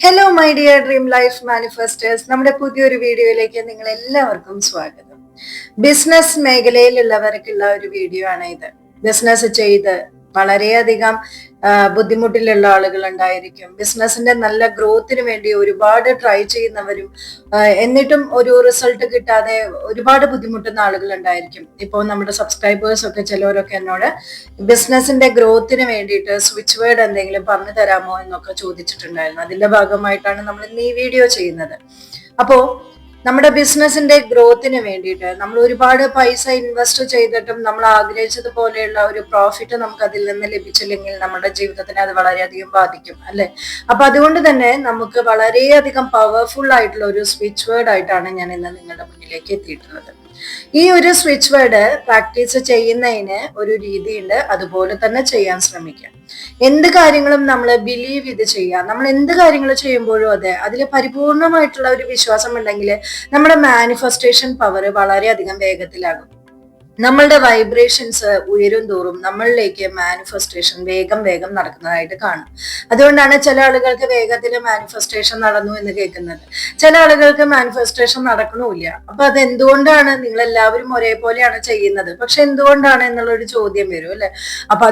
Hello my dear dream life manifesters, നമ്മുടെ പുതിയൊരു വീഡിയോയിലേക്ക് നിങ്ങൾ എല്ലാവർക്കും സ്വാഗതം. ബിസിനസ് മേഖലയിലുള്ളവർക്കുള്ള ഒരു വീഡിയോ ആണ് ഇത്. ബിസിനസ് ചെയ്ത് വളരെയധികം ബുദ്ധിമുട്ടിലുള്ള ആളുകൾ ഉണ്ടായിരിക്കും. ബിസിനസിന്റെ നല്ല ഗ്രോത്തിന് വേണ്ടി ഒരുപാട് ട്രൈ ചെയ്യുന്നവരും എന്നിട്ടും ഒരു റിസൾട്ട് കിട്ടാതെ ഒരുപാട് ബുദ്ധിമുട്ടുന്ന ആളുകൾ ഉണ്ടായിരിക്കും. ഇപ്പോൾ നമ്മുടെ സബ്സ്ക്രൈബേഴ്സ് ഒക്കെ ചിലവരൊക്കെ എന്നോട് ബിസിനസിന്റെ ഗ്രോത്തിന് വേണ്ടിയിട്ട് സ്വിച്ച് വേർഡ് എന്തെങ്കിലും പറഞ്ഞു തരാമോ എന്നൊക്കെ ചോദിച്ചിട്ടുണ്ടായിരുന്നു. അതിന്റെ ഭാഗമായിട്ടാണ് നമ്മൾ ഇന്ന് ഈ വീഡിയോ ചെയ്യുന്നത്. അപ്പോ നമ്മുടെ ബിസിനസിന്റെ ഗ്രോത്തിന് വേണ്ടിയിട്ട് നമ്മൾ ഒരുപാട് പൈസ ഇൻവെസ്റ്റ് ചെയ്തിട്ടും നമ്മൾ ആഗ്രഹിച്ചതുപോലെയുള്ള ഒരു പ്രോഫിറ്റ് നമുക്ക് അതിൽ നിന്ന് ലഭിച്ചില്ലെങ്കിൽ നമ്മുടെ ജീവിതത്തിനെ അത് വളരെയധികം ബാധിക്കും, അല്ലെ? അപ്പൊ അതുകൊണ്ട് തന്നെ നമുക്ക് വളരെയധികം പവർഫുൾ ആയിട്ടുള്ള ഒരു സ്വിച്ച് വേർഡ് ആയിട്ടാണ് ഞാൻ ഇന്ന് നിങ്ങളുടെ മുന്നിലേക്ക് എത്തിയിട്ടുള്ളത്. ഈ ഒരു സ്വിച്ച് വേർഡ് പ്രാക്ടീസ് ചെയ്യുന്നതിന് ഒരു രീതിയുണ്ട്, അതുപോലെ തന്നെ ചെയ്യാൻ ശ്രമിക്കാം. എന്ത് കാര്യങ്ങളും നമ്മൾ ബിലീവ് ചെയ്ത് ചെയ്യാം. നമ്മൾ എന്ത് കാര്യങ്ങൾ ചെയ്യുമ്പോഴും അതെ അതിൽ പരിപൂർണമായിട്ടുള്ള ഒരു വിശ്വാസം ഉണ്ടെങ്കിൽ നമ്മുടെ മാനിഫെസ്റ്റേഷൻ പവർ വളരെയധികം വേഗത്തിലാകും. നമ്മളുടെ വൈബ്രേഷൻസ് ഉയരും തോറും നമ്മളിലേക്ക് മാനിഫെസ്റ്റേഷൻ വേഗം നടക്കുന്നതായിട്ട് കാണും. അതുകൊണ്ടാണ് ചില ആളുകൾക്ക് വേഗത്തിൽ മാനിഫെസ്റ്റേഷൻ നടന്നു എന്ന് കേൾക്കുന്നത്, ചില ആളുകൾക്ക് മാനിഫെസ്റ്റേഷൻ നടക്കണമില്ല. അപ്പൊ അത് എന്തുകൊണ്ടാണ്? നിങ്ങൾ എല്ലാവരും ഒരേപോലെയാണ് ചെയ്യുന്നത്, പക്ഷെ എന്തുകൊണ്ടാണ് എന്നുള്ളൊരു ചോദ്യം വരും, അല്ലെ? അപ്പൊ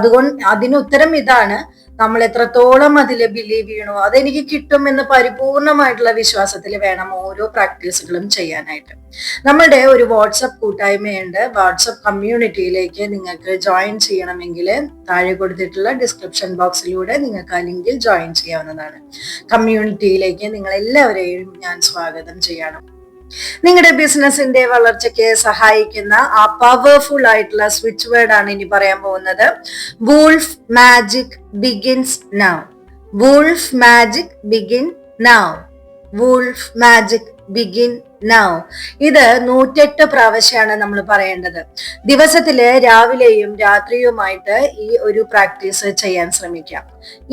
അതിന് ഉത്തരം ഇതാണ്: നമ്മൾ എത്രത്തോളം അതിൽ ബിലീവ് ചെയ്യണോ അതെനിക്ക് കിട്ടും എന്ന് പരിപൂർണമായിട്ടുള്ള വിശ്വാസത്തിൽ വേണം ഓരോ പ്രാക്ടീസുകളും ചെയ്യാനായിട്ട്. നമ്മുടെ ഒരു വാട്സപ്പ് കൂട്ടായ്മയുണ്ട്. വാട്സപ്പ് കമ്മ്യൂണിറ്റിയിലേക്ക് നിങ്ങൾക്ക് ജോയിൻ ചെയ്യണമെങ്കിൽ താഴെ കൊടുത്തിട്ടുള്ള ഡിസ്ക്രിപ്ഷൻ ബോക്സിലൂടെ നിങ്ങൾക്ക് ആ ലിങ്കിൽ ജോയിൻ ചെയ്യാവുന്നതാണ്. കമ്മ്യൂണിറ്റിയിലേക്ക് നിങ്ങൾ എല്ലാവരെയും ഞാൻ സ്വാഗതം ചെയ്യണം. നിങ്ങളുടെ ബിസിനസിന്റെ വളർച്ചയ്ക്ക് സഹായിക്കുന്ന ആ പവർഫുൾ ആയിട്ടുള്ള സ്വിച്ച് വേർഡ് ആണ് ഇനി പറയാൻ പോകുന്നത്. Wolf magic begins now. Wolf magic begin now. Wolf magic begin now. ഇത് 108 പ്രാവശ്യമാണ് നമ്മൾ പറയേണ്ടത്. ദിവസത്തില് രാവിലെയും രാത്രിയുമായിട്ട് ഈ ഒരു പ്രാക്ടീസ് ചെയ്യാൻ ശ്രമിക്കാം.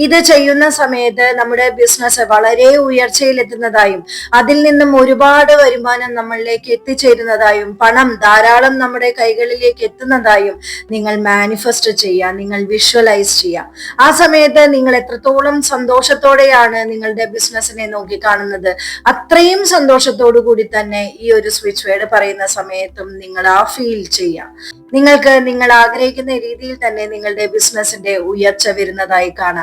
ഇത് ചെയ്യുന്ന സമയത്ത് നമ്മുടെ ബിസിനസ് വളരെ ഉയർച്ചയിലെത്തുന്നതായും അതിൽ നിന്നും ഒരുപാട് വരുമാനം നമ്മളിലേക്ക് എത്തിച്ചേരുന്നതായും പണം ധാരാളം നമ്മുടെ കൈകളിലേക്ക് എത്തുന്നതായും നിങ്ങൾ മാനിഫെസ്റ്റ് ചെയ്യുക, നിങ്ങൾ വിഷ്വലൈസ് ചെയ്യുക. ആ സമയത്ത് നിങ്ങൾ എത്രത്തോളം സന്തോഷത്തോടെയാണ് നിങ്ങളുടെ ബിസിനസിനെ നോക്കി കാണുന്നത്, അത്രയും സന്തോഷത്തോടു കൂടി തന്നെ ഈ ഒരു സ്വിച്ച് വേർഡ് പറയുന്ന സമയത്തും നിങ്ങൾ ആ ഫീൽ ചെയ്യാം. നിങ്ങൾക്ക് നിങ്ങൾ ആഗ്രഹിക്കുന്ന രീതിയിൽ തന്നെ നിങ്ങളുടെ ബിസിനസിന്റെ ഉയർച്ച വരുന്നതായി കാണാം.